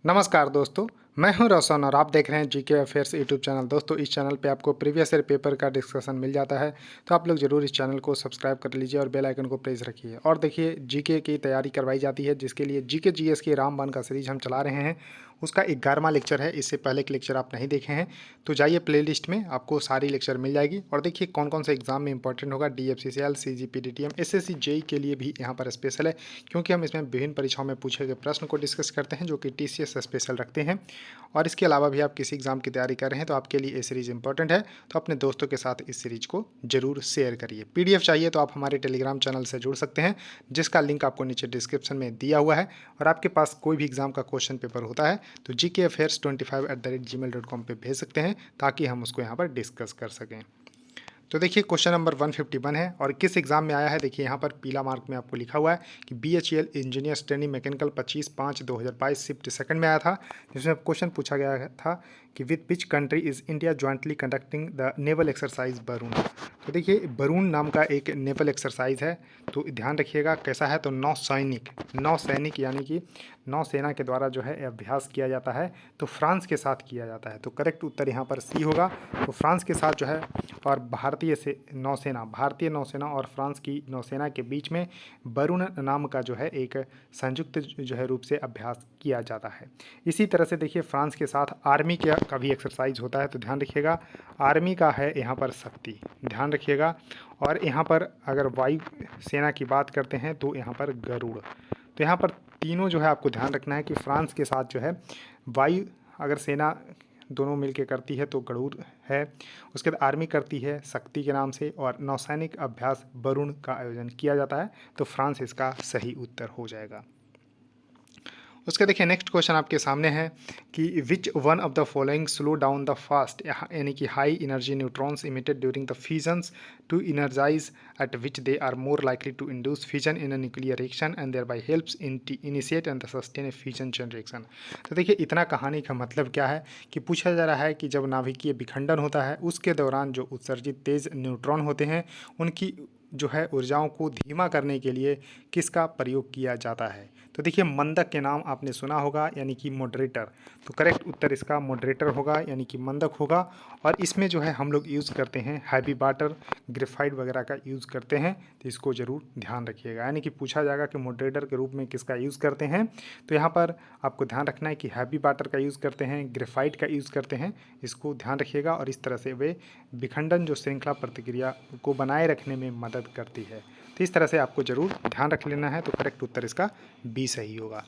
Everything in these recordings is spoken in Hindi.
नमस्कार दोस्तों, मैं हूं रोशन और आप देख रहे हैं जीके अफेयर्स यूट्यूब चैनल। दोस्तों, इस चैनल पे आपको प्रीवियस ईयर पेपर का डिस्कशन मिल जाता है, तो आप लोग ज़रूर इस चैनल को सब्सक्राइब कर लीजिए और बेल आइकन को प्रेस रखिए। और देखिए, जीके की तैयारी करवाई जाती है, जिसके लिए जीके जीएस की रामबाण का सीरीज हम चला रहे हैं। उसका 11वां लेक्चर है। इससे पहले के लेक्चर आप नहीं देखे हैं तो जाइए प्लेलिस्ट में, आपको सारी लेक्चर मिल जाएगी। और देखिए कौन कौन से एग्जाम में इंपॉर्टेंट होगा। डीएफसीसीएल, सीजीपीडीटीएम, एसएससी जेई के लिए भी यहाँ पर स्पेशल है, क्योंकि हम इसमें विभिन्न परीक्षाओं में पूछे गए प्रश्न को डिस्कस करते हैं, जो कि टीसीएस स्पेशल रखते हैं। और इसके अलावा भी आप किसी एग्जाम की तैयारी कर रहे हैं तो आपके लिए ये सीरीज इंपॉर्टेंट है, तो अपने दोस्तों के साथ इस सीरीज को जरूर शेयर करिए। पीडीएफ चाहिए तो आप हमारे टेलीग्राम चैनल से जुड़ सकते हैं, जिसका लिंक आपको नीचे डिस्क्रिप्शन में दिया हुआ है। और आपके पास कोई भी एग्जाम का क्वेश्चन पेपर होता है तो gkafairs25@gmail.com पे भेज सकते हैं, ताकि हम उसको यहाँ पर डिस्कस कर सकें। तो देखिए क्वेश्चन नंबर 151 है और किस एग्जाम में आया है। देखिए यहाँ पर पीला मार्क में आपको लिखा हुआ है कि BHEL engineers training mechanical 25/5/2022 shift second में आया था, जिसमें क्वेश्चन पूछा गया था कि with which country is India jointly conducting the naval exercise Varun. तो देखिए वरुण नाम का एक नेवल एक्सरसाइज है, तो ध्यान रखिएगा कैसा है। तो नौसैनिक यानी कि नौसेना के द्वारा जो है अभ्यास किया जाता है, तो फ्रांस के साथ किया जाता है। तो करेक्ट उत्तर यहाँ पर सी होगा। तो फ्रांस के साथ जो है और भारतीय नौसेना और फ्रांस की नौसेना के बीच में वरुण नाम का जो है एक संयुक्त जो है रूप से अभ्यास किया जाता है। इसी तरह से देखिए फ्रांस के साथ आर्मी का भी एक्सरसाइज होता है, तो ध्यान रखिएगा आर्मी का है यहाँ पर शक्ति, ध्यान रखिएगा। और यहाँ पर अगर वायु सेना की बात करते हैं तो यहाँ पर गरुड़। तो यहाँ पर तीनों जो है आपको ध्यान रखना है कि फ्रांस के साथ जो है वायु अगर सेना दोनों मिलके करती है तो गरुड़ है, उसके बाद आर्मी करती है शक्ति के नाम से, और नौसैनिक अभ्यास वरुण का आयोजन किया जाता है। तो फ्रांस इसका सही उत्तर हो जाएगा। उसके देखिए नेक्स्ट क्वेश्चन आपके सामने है कि which one of the following slow down the fast यानी कि high energy neutrons emitted during the fusions to energize at which they are more likely to induce fusion in a nuclear reaction and thereby helps in initiate and sustain a fusion chain reaction. तो देखिए इतना कहानी का मतलब क्या है कि पूछा जा रहा है कि जब नाभिकीय विखंडन होता है उसके दौरान जो उत्सर्जित तेज न्यूट्रॉन होते हैं उनकी जो है ऊर्जाओं को धीमा करने के लिए किसका प्रयोग किया जाता है। तो देखिए मंदक के नाम आपने सुना होगा, यानी कि मॉडरेटर। तो करेक्ट उत्तर इसका मॉडरेटर होगा, यानी कि मंदक होगा। और इसमें जो है हम लोग यूज़ करते हैं हैवी वाटर, ग्रेफाइट वगैरह का यूज़ करते हैं, तो इसको ज़रूर ध्यान रखिएगा। यानी कि पूछा जाएगा कि मॉडरेटर के रूप में किसका यूज़ करते हैं, तो यहाँ पर आपको ध्यान रखना है कि हैवी वाटर का यूज़ करते हैं, ग्रेफाइट का यूज़ करते हैं, इसको ध्यान रखिएगा। और इस तरह से वे विखंडन जो श्रृंखला प्रतिक्रिया को बनाए रखने में मदद करती है। तो इस तरह से आपको जरूर ध्यान रख लेना है। तो करेक्ट उत्तर इसका बी सही होगा।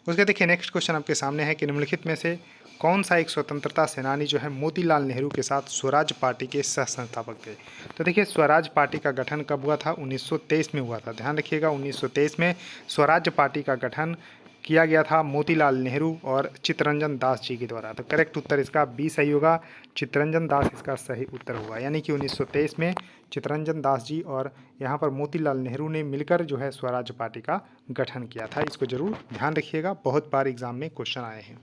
उसके देखिए नेक्स्ट क्वेश्चन आपके सामने है कि निम्नलिखित में से कौन सा एक स्वतंत्रता सेनानी जो है मोतीलाल नेहरू के साथ स्वराज पार्टी के सह संस्थापक थे। तो देखिए स्वराज पार्टी का गठन कब हुआ था, 1923 में हुआ था। ध्यान रखिएगा 1923 में स्वराज पार्टी का गठन किया गया था मोतीलाल नेहरू और चित्तरंजन दास जी के द्वारा। तो करेक्ट उत्तर इसका बी सही होगा, चित्तरंजन दास इसका सही उत्तर होगा। यानी कि 1923 में चित्तरंजन दास जी और यहाँ पर मोतीलाल नेहरू ने मिलकर जो है स्वराज पार्टी का गठन किया था। इसको जरूर ध्यान रखिएगा, बहुत बार एग्जाम में क्वेश्चन आए हैं।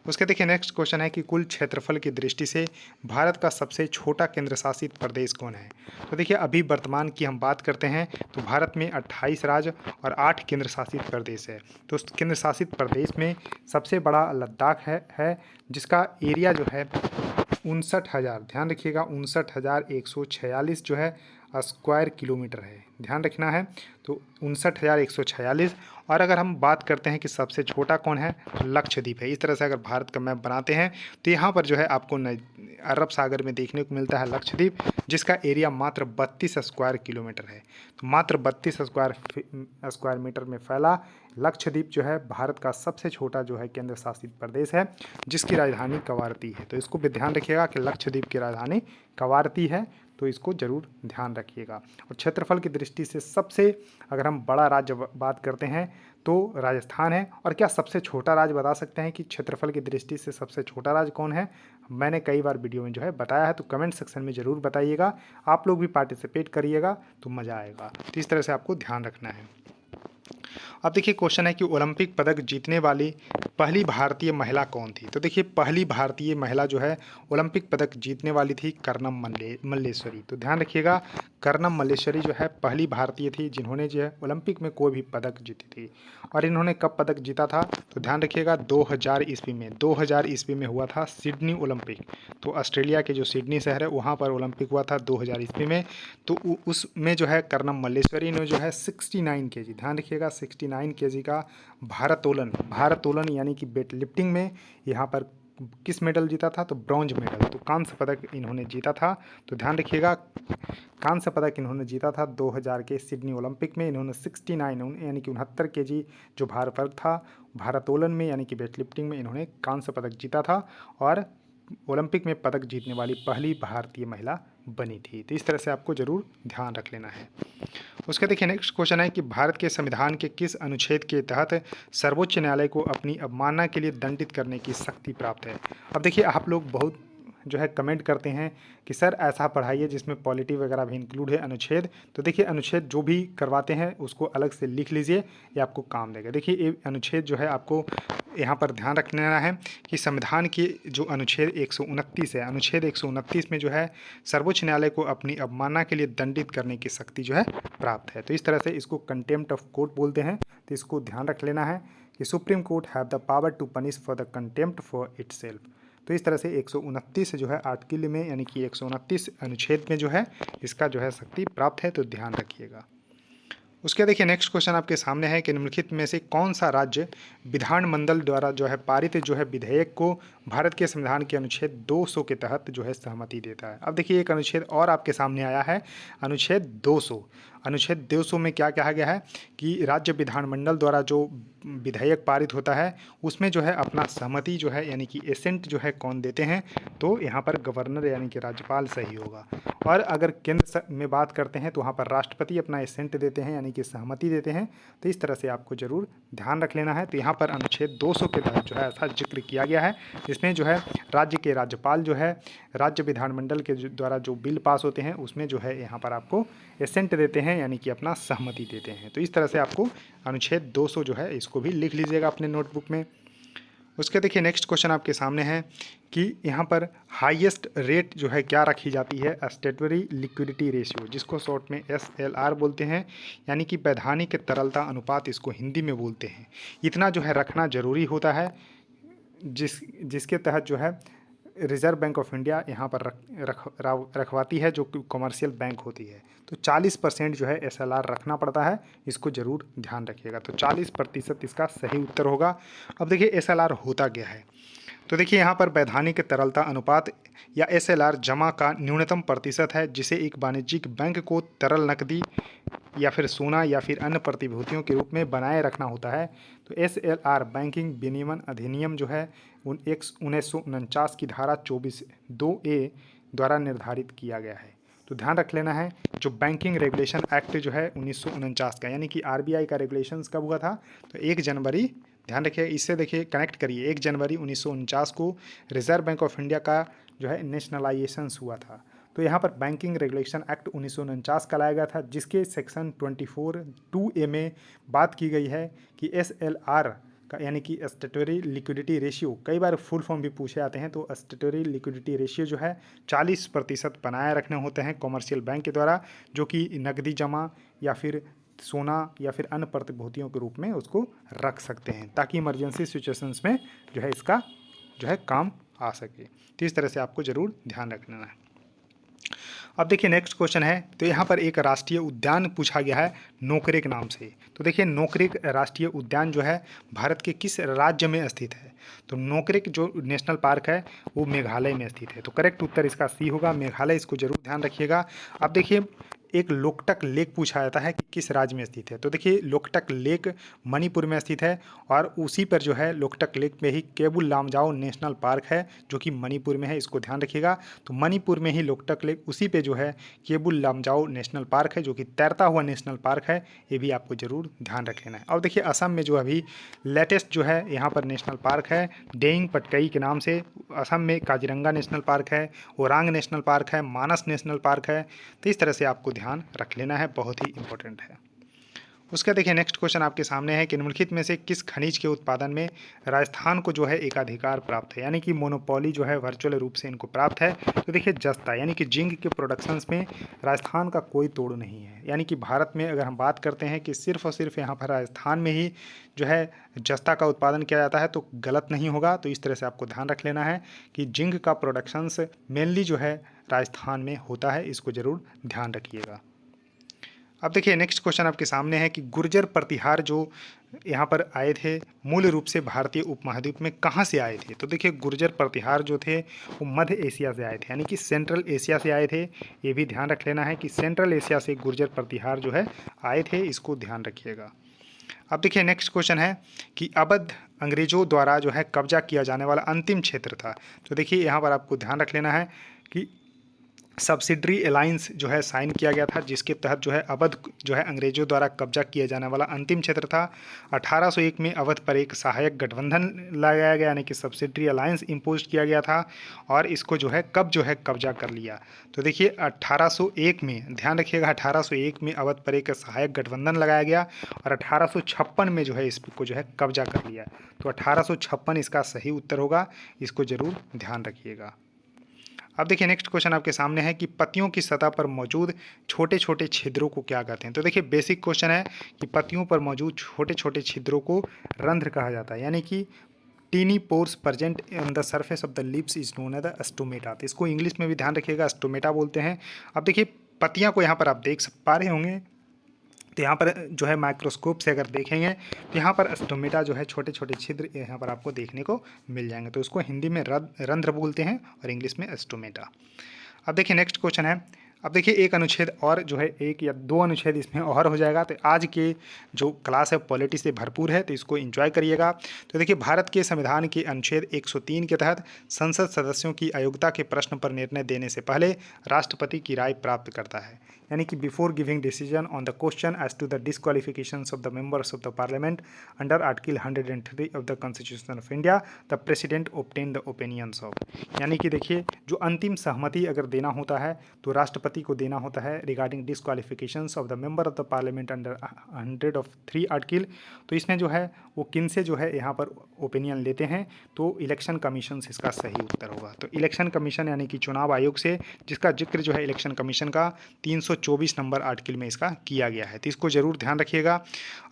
उसके देखिए नेक्स्ट क्वेश्चन है कि कुल क्षेत्रफल की दृष्टि से भारत का सबसे छोटा केंद्र शासित प्रदेश कौन है। तो देखिए अभी वर्तमान की हम बात करते हैं तो भारत में 28 राज्य और 8 केंद्र शासित प्रदेश है। तो उस केंद्र शासित प्रदेश में सबसे बड़ा लद्दाख है जिसका एरिया जो है 59,000, ध्यान रखिएगा 59,146 जो है स्क्वायर किलोमीटर है, ध्यान रखना है। तो 59,146। और अगर हम बात करते हैं कि सबसे छोटा कौन है, तो लक्षद्वीप है। इस तरह से अगर भारत का मैप बनाते हैं तो यहाँ पर जो है आपको अरब सागर में देखने को मिलता है लक्षद्वीप, जिसका एरिया मात्र 32 स्क्वायर किलोमीटर है। तो मात्र 32 स्क्वायर मीटर में फैला लक्षद्वीप जो है भारत का सबसे छोटा जो है केंद्र शासित प्रदेश है, जिसकी राजधानी कवारती है। तो इसको भी ध्यान रखिएगा कि लक्षद्वीप की राजधानी कवारती है, तो इसको जरूर ध्यान रखिएगा। और क्षेत्रफल की दृष्टि से सबसे अगर हम बड़ा राज्य बात करते हैं तो राजस्थान है। और क्या सबसे छोटा राज्य बता सकते हैं कि क्षेत्रफल की दृष्टि से सबसे छोटा राज्य कौन है, मैंने कई बार वीडियो में जो है बताया है, तो कमेंट सेक्शन में ज़रूर बताइएगा। आप लोग भी पार्टिसिपेट करिएगा तो मज़ा आएगा। तो इस तरह से आपको ध्यान रखना है। अब देखिए क्वेश्चन है कि ओलंपिक पदक जीतने वाली पहली भारतीय महिला कौन थी। तो देखिए पहली भारतीय महिला जो है ओलंपिक पदक जीतने वाली थी कर्णम मल्लेश्वरी। तो ध्यान रखिएगा कर्णम मल्लेश्वरी जो है पहली भारतीय थी जिन्होंने जो है ओलंपिक में कोई भी पदक जीती थी। और इन्होंने कब पदक जीता था, तो ध्यान रखिएगा 2000 ईस्वी में, 2000 ईस्वी में हुआ था सिडनी ओलंपिक। तो ऑस्ट्रेलिया के जो सिडनी शहर है वहाँ पर ओलंपिक हुआ था 2000 ईस्वी में। तो उसमें जो है कर्णम मल्लेश्वरी ने जो है 69 केजी, ध्यान रखिएगा 69 केजी का भारोत्तोलन यानी कि वेट लिफ्टिंग में यहाँ पर किस मेडल जीता था, तो ब्रॉन्ज मेडल, तो कांस्य पदक इन्होंने जीता था। तो ध्यान रखिएगा कांस्य पदक इन्होंने जीता था 2000 के सिडनी ओलंपिक में। इन्होंने 69 यानी कि 69 केजी जो भार वर्ग था भारोत्तोलन में यानी कि वेट लिफ्टिंग में इन्होंने कांस्य पदक जीता था और ओलंपिक में पदक जीतने वाली पहली भारतीय महिला बनी थी। तो इस तरह से आपको जरूर ध्यान रख लेना है। उसका देखिए नेक्स्ट क्वेश्चन है कि भारत के संविधान के किस अनुच्छेद के तहत सर्वोच्च न्यायालय को अपनी अवमानना के लिए दंडित करने की शक्ति प्राप्त है। अब देखिए आप लोग बहुत जो है कमेंट करते हैं कि सर ऐसा पढ़ाइए जिसमें पॉलिटी वगैरह भी इंक्लूड है अनुच्छेद। तो देखिए अनुच्छेद जो भी करवाते हैं उसको अलग से लिख लीजिए, ये आपको काम देगा। देखिए ये अनुच्छेद जो है आपको यहाँ पर ध्यान रखना है कि संविधान की जो अनुच्छेद 129 है, अनुच्छेद 129 में जो है सर्वोच्च न्यायालय को अपनी अवमानना के लिए दंडित करने की शक्ति जो है प्राप्त है। तो इस तरह से इसको कंटेम्प्ट ऑफ कोर्ट बोलते हैं। तो इसको ध्यान रख लेना है कि Supreme Court have the power to punish for the contempt for itself. तो इस तरह से 129 जो है आर्टिकल में यानी कि 129 अनुच्छेद में जो है इसका जो है शक्ति प्राप्त है। तो ध्यान रखिएगा। उसके देखिए नेक्स्ट क्वेश्चन आपके सामने है कि निम्नलिखित में से कौन सा राज्य विधानमंडल द्वारा जो है पारित जो है विधेयक को भारत के संविधान के अनुच्छेद 200 के तहत जो है सहमति देता है। अब देखिए एक अनुच्छेद और आपके सामने आया है, अनुच्छेद 200। अनुच्छेद 200 में क्या कहा गया है कि राज्य विधानमंडल द्वारा जो विधेयक पारित होता है उसमें जो है अपना सहमति जो है यानी कि एसेंट जो है कौन देते हैं, तो यहाँ पर गवर्नर यानी कि राज्यपाल सही होगा। और अगर केंद्र में बात करते हैं तो वहाँ पर राष्ट्रपति अपना एसेंट देते हैं यानी कि सहमति देते हैं। तो इस तरह से आपको जरूर ध्यान रख लेना है। तो यहाँ पर अनुच्छेद 200 के तहत जो है ऐसा जिक्र किया गया है जिसमें जो है राज्य के राज्यपाल जो है राज्य विधानमंडल के द्वारा जो बिल पास होते हैं उसमें जो है यहाँ पर आपको एसेंट देते हैं यानी कि अपना सहमति देते हैं। तो इस तरह से आपको अनुच्छेद 200 जो है इसको भी लिख लीजिएगा अपने नोटबुक में। उसके देखिए नेक्स्ट क्वेश्चन आपके सामने है कि यहाँ पर हाईएस्ट रेट जो है क्या रखी जाती है, स्टैट्यूटरी लिक्विडिटी रेशियो, जिसको शॉर्ट में SLR बोलते हैं यानी कि वैधानिक तरलता अनुपात इसको हिंदी में बोलते हैं। इतना जो है रखना ज़रूरी होता है जिसके तहत जो है रिजर्व बैंक ऑफ इंडिया यहाँ पर रखवाती है जो कि कमर्शियल बैंक होती है। तो 40% जो है SLR रखना पड़ता है, इसको ज़रूर ध्यान रखिएगा। तो 40% इसका सही उत्तर होगा। अब देखिए SLR होता क्या है, तो देखिए यहाँ पर वैधानिक तरलता अनुपात या SLR जमा का न्यूनतम प्रतिशत है जिसे एक वाणिज्यिक बैंक को तरल नकदी या फिर सोना या फिर अन्य प्रतिभूतियों के रूप में बनाए रखना होता है। तो SLR बैंकिंग विनियमन अधिनियम जो है 1949 की धारा 24(2)(a) द्वारा निर्धारित किया गया है। तो ध्यान रख लेना है जो बैंकिंग रेगुलेशन एक्ट जो है 1949 का यानी कि RBI का रेगुलेशंस कब हुआ था, तो 1 जनवरी, ध्यान रखिए इससे देखिए कनेक्ट करिए, 1 जनवरी 1949 को रिजर्व बैंक ऑफ इंडिया का जो है नेशनलाइजेशंस हुआ था। तो यहाँ पर बैंकिंग रेगुलेशन एक्ट 1949 का लाया गया था जिसके सेक्शन 24(2)(a) में बात की गई है कि SLR का यानी कि स्टैट्यूटरी लिक्विडिटी रेशियो, कई बार फुल फॉर्म भी पूछे जाते हैं। तो स्टैट्यूटरी लिक्विडिटी रेशियो जो है 40% बनाए रखने होते हैं कमर्शियल बैंक के द्वारा, जो कि नकदी जमा या फिर सोना या फिर अन्य प्रतिभूतियों के रूप में उसको रख सकते हैं ताकि इमरजेंसी सिचुएशंस में जो है इसका जो है काम आ सके। तो इस तरह से आपको ज़रूर ध्यान रखना है। अब देखिए नेक्स्ट क्वेश्चन है, तो यहाँ पर एक राष्ट्रीय उद्यान पूछा गया है नोकरेक नाम से। तो देखिए नोकरेक राष्ट्रीय उद्यान जो है भारत के किस राज्य में स्थित है, तो नोकरेक जो नेशनल पार्क है वो मेघालय में स्थित है। तो करेक्ट उत्तर इसका सी होगा, मेघालय, इसको जरूर ध्यान रखिएगा। अब देखिए एक लोकटक लेक पूछा जाता है कि किस राज्य में स्थित है, तो देखिए लोकटक लेक मणिपुर में स्थित है और उसी पर जो है लोकटक लेक में ही केबुल लामजाओ नेशनल पार्क है जो कि मणिपुर में है, इसको ध्यान रखिएगा। तो मणिपुर में ही लोकटक लेक, उसी पे जो है केबुल लामजाओ नेशनल पार्क है जो कि तैरता हुआ नेशनल पार्क है, ये भी आपको जरूर ध्यान रख लेना है। और देखिए असम में जो अभी लेटेस्ट जो है यहाँ पर नेशनल पार्क है डेइंग पटकई के नाम से, असम में काजीरंगा नेशनल पार्क है, ओरांग नेशनल पार्क है, मानस नेशनल पार्क है। तो इस तरह से आपको ध्यान रख लेना है, बहुत ही इंपॉर्टेंट है। उसका देखिए नेक्स्ट क्वेश्चन आपके सामने है कि निम्नलिखित में से किस खनिज के उत्पादन में राजस्थान को जो है एकाधिकार प्राप्त है, यानी कि मोनोपोली जो है वर्चुअल रूप से इनको प्राप्त है। तो देखिए जस्ता यानी कि जिंक के प्रोडक्शंस में राजस्थान का कोई तोड़ नहीं है, यानी कि भारत में अगर हम बात करते हैं कि सिर्फ और सिर्फ यहाँ पर राजस्थान में ही जो है जस्ता का उत्पादन किया जाता है तो गलत नहीं होगा। तो इस तरह से आपको ध्यान रख लेना है कि जिंक का प्रोडक्शंस मेनली जो है राजस्थान में होता है, इसको ज़रूर ध्यान रखिएगा। अब देखिए नेक्स्ट क्वेश्चन आपके सामने है कि गुर्जर प्रतिहार जो यहाँ पर आए थे मूल रूप से भारतीय उपमहाद्वीप में कहाँ से आए थे। तो देखिए गुर्जर प्रतिहार जो थे वो मध्य एशिया से आए थे, यानी कि सेंट्रल एशिया से आए थे। ये भी ध्यान रख लेना है कि सेंट्रल एशिया से गुर्जर प्रतिहार जो है आए थे, इसको ध्यान रखिएगा। अब देखिए नेक्स्ट क्वेश्चन है कि अवध अंग्रेजों द्वारा जो है कब्जा किया जाने वाला अंतिम क्षेत्र था। तो देखिए यहाँ पर आपको ध्यान रख लेना है कि सब्सिडरी अलायंस जो है साइन किया गया था, जिसके तहत जो है अवध जो है अंग्रेजों द्वारा कब्जा किया जाने वाला अंतिम क्षेत्र था। 1801 में अवध पर एक सहायक गठबंधन लगाया गया, यानी कि सब्सिडरी अलायंस इम्पोज किया गया था, और इसको जो है कब जो है कब्जा कर लिया। तो देखिए 1801 में, ध्यान रखिएगा 1801 में अवध पर एक सहायक गठबंधन लगाया गया और 1856 में जो है इसको जो है कब्जा कर लिया। तो 1856 इसका सही उत्तर होगा, इसको जरूर ध्यान रखिएगा। अब देखिए नेक्स्ट क्वेश्चन आपके सामने है कि पत्तियों की सतह पर मौजूद छोटे छोटे छिद्रों को क्या कहते हैं। तो देखिए बेसिक क्वेश्चन है कि पत्तियों पर मौजूद छोटे छोटे छिद्रों को रंध्र कहा जाता है, यानी कि tiny pores present on the surface of the lips is known as the stomata. तो इसको इंग्लिश में भी ध्यान रखिएगा, स्टोमेटा बोलते हैं। अब देखिए पत्तियां को यहाँ पर आप देख पा रहे होंगे, तो यहाँ पर जो है माइक्रोस्कोप से अगर देखेंगे तो यहाँ पर स्टोमेटा जो है छोटे छोटे छिद्र यहाँ पर आपको देखने को मिल जाएंगे। तो उसको हिंदी में रंध्र बोलते हैं और इंग्लिश में स्टोमेटा। अब देखिए नेक्स्ट क्वेश्चन है, अब देखिए एक अनुच्छेद और जो है, एक या दो अनुच्छेद इसमें और हो जाएगा। तो आज के जो क्लास है पॉलिटी से भरपूर है, तो इसको एंजॉय करिएगा। तो देखिए भारत के संविधान के अनुच्छेद 103 के तहत संसद सदस्यों की अयोग्यता के प्रश्न पर निर्णय देने से पहले राष्ट्रपति की राय प्राप्त करता है, यानी कि before giving decision on the question as to the disqualifications of the members of the parliament under article 103 of the constitution of India the president obtain the opinions of, यानी कि देखिए जो अंतिम सहमति अगर देना होता है तो राष्ट्रपति को देना होता है regarding disqualifications of the member of the parliament under 103 article. तो इसमें जो है वो किन से जो है यहाँ पर ओपिनियन लेते हैं, तो इलेक्शन कमीशन से इसका सही उत्तर होगा। तो इलेक्शन कमीशन यानी कि चुनाव आयोग से, जिसका जिक्र जो है इलेक्शन कमीशन का 324 नंबर आर्टिकल में इसका किया गया है। तो इसको जरूर ध्यान रखिएगा।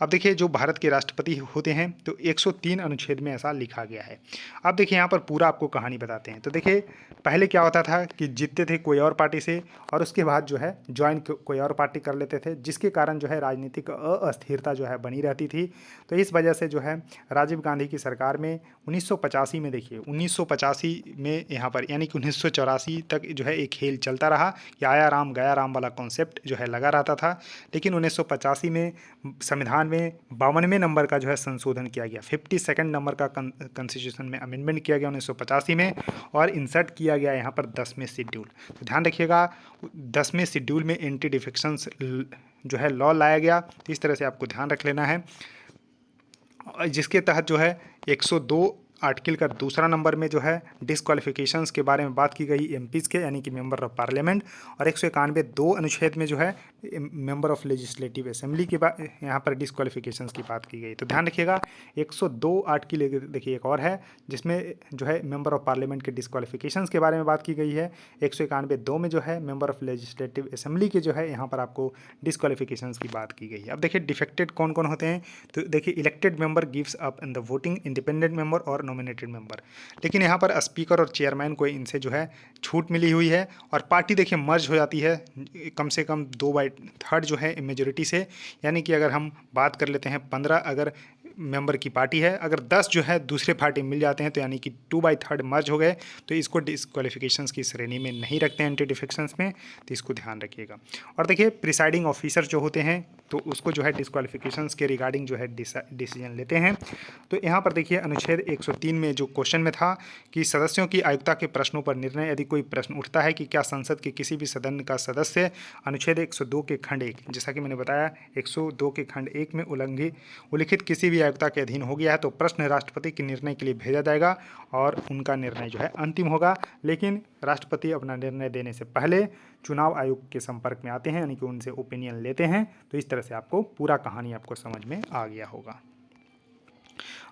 अब देखिए जो भारत के राष्ट्रपति होते हैं तो 103 अनुच्छेद में ऐसा लिखा गया है। अब देखिए यहाँ पर पूरा आपको कहानी बताते हैं। तो देखिए पहले क्या होता था कि जीतते थे कोई और पार्टी से और उसके बाद जो है ज्वाइन कोई और पार्टी कर लेते थे, जिसके कारण जो है राजनीतिक अस्थिरता जो है बनी रहती थी। तो इस वजह से जो है राजीव गांधी की सरकार में 1985 में, देखिए 1985 में यहाँ पर यानी कि 1984 तक जो है एक खेल चलता रहा कि आया राम गया राम वाला कॉन्सेप्ट जो है लगा रहता था। लेकिन 1985 में संविधान में 52वें नंबर का जो है संशोधन किया गया, 52nd नंबर का कॉन्स्टिट्यूशन में अमेंडमेंट किया गया 1985 में, और इंसर्ट किया गया यहाँ पर 10वें शेड्यूल। तो ध्यान रखिएगा 10वें शेड्यूल में एंटी डिफेक्शंस जो है लॉ लाया गया। तो इस तरह से आपको ध्यान रख लेना है, जिसके तहत जो है 102 आर्टिकल का दूसरा नंबर में जो है डिस्क्वालिफिकेशंस के बारे में बात की गई एमपीज के, यानी कि मेंबर ऑफ पार्लियामेंट, और 191 दो अनुच्छेद में जो है मेंबर ऑफ लेजिस्लेटिव असेंबली के यहाँ पर डिस्क्वालिफिकेशंस की बात की गई। तो ध्यान रखिएगा 102 आर्टिकल, देखिए एक और है जिसमें जो है मेंबर ऑफ पार्लियामेंट के डिस्क्वालिफिकेशंस के बारे में बात की गई है। 191 दो में जो है मेंबर ऑफ लेजिस्लेटिव असेंबली के जो है यहाँ पर आपको डिस्क्वालिफिकेशंस की बात की गई है। अब देखिए डिफेक्टेड कौन कौन होते हैं। तो देखिए elected member gives up in the voting, independent member और नॉमिनेटेड मेंबर। लेकिन यहाँ पर स्पीकर और चेयरमैन को इनसे जो है छूट मिली हुई है, और पार्टी देखिए मर्ज हो जाती है कम से कम 2/3 जो है मेजोरिटी से, यानी कि अगर हम बात कर लेते हैं 15 अगर मेंबर की पार्टी है, अगर 10 जो है दूसरे पार्टी मिल जाते हैं तो यानी कि 2/3 मर्ज हो गए, तो इसको डिस्क्वालिफिकेशंस की श्रेणी में नहीं रखते हैं एंटी डिफेक्शंस में। तो इसको ध्यान रखिएगा। और देखिए प्रिसाइडिंग ऑफिसर जो होते हैं तो उसको जो है डिस्क्वालिफिकेशंस के रिगार्डिंग जो है डिसीजन लेते हैं। तो यहाँ पर देखिए अनुच्छेद 103 में जो क्वेश्चन में था कि सदस्यों की आयुक्ता के प्रश्नों पर निर्णय, यदि कोई प्रश्न उठता है कि क्या संसद के किसी भी सदन का सदस्य अनुच्छेद 102 के खंड 1, जैसा कि मैंने बताया 102 के खंड 1 में उल्लिखित किसी भी आयुक्ता के अधीन हो गया है तो प्रश्न राष्ट्रपति के निर्णय के लिए भेजा जाएगा और उनका निर्णय जो है अंतिम होगा। लेकिन राष्ट्रपति अपना निर्णय देने से पहले चुनाव आयोग के संपर्क में आते हैं, यानी कि उनसे ओपिनियन लेते हैं। तो इस तरह से आपको पूरा कहानी आपको समझ में आ गया होगा।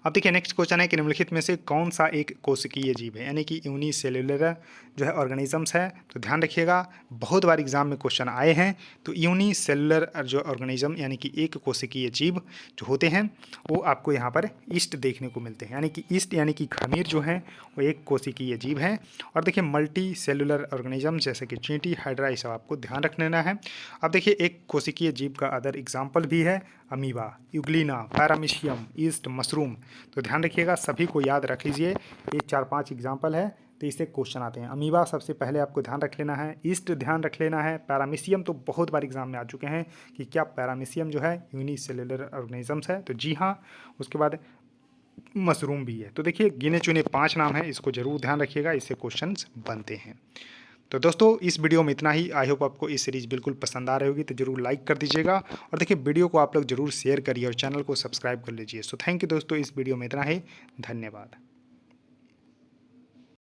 अब देखिए नेक्स्ट क्वेश्चन है कि निम्नलिखित में से कौन सा एक कोशिकीय जीव है, यानी कि यूनिसेल्युलर जो है ऑर्गेनिजम्स है। तो ध्यान रखिएगा, बहुत बार एग्जाम में क्वेश्चन आए हैं। तो यूनिसेल्युलर जो ऑर्गेनिज्म यानी कि एक कोशिकीय जीव जो होते हैं वो आपको यहाँ पर ईस्ट देखने को मिलते हैं, यानी कि ईस्ट यानी कि खमीर जो है वो एक कोशिकीय जीव है। और देखिए मल्टी सेलुलर ऑर्गेनिज्म जैसे कि चींटी, हाइड्रा, ये सब आपको ध्यान रख लेना है। अब देखिए एक कोशिकीय जीव का अदर एग्जाम्पल भी है, amoeba, Euglena, paramecium, east, mushroom. तो ध्यान रखिएगा, सभी को याद रख लीजिए। ये 4-5 एग्जाम्पल है तो इससे क्वेश्चन आते हैं। अमीबा सबसे पहले आपको ध्यान रख लेना है, ईस्ट ध्यान रख लेना है, पैरामीशियम तो बहुत बार एग्जाम में आ चुके हैं कि क्या पैरामीशियम जो है यूनिसेलुलर ऑर्गेनिजम्स है, तो जी हाँ। उसके बाद मशरूम भी है। तो देखिए गिने चुने 5 नाम है, इसको जरूर ध्यान रखिएगा, इससे क्वेश्चंस बनते हैं। तो दोस्तों इस वीडियो में इतना ही। आई होप आपको इस सीरीज़ बिल्कुल पसंद आ रही होगी, तो जरूर लाइक कर दीजिएगा और देखिए वीडियो को आप लोग जरूर शेयर करिए और चैनल को सब्सक्राइब कर लीजिए। सो थैंक यू दोस्तों, इस वीडियो में इतना ही। धन्यवाद।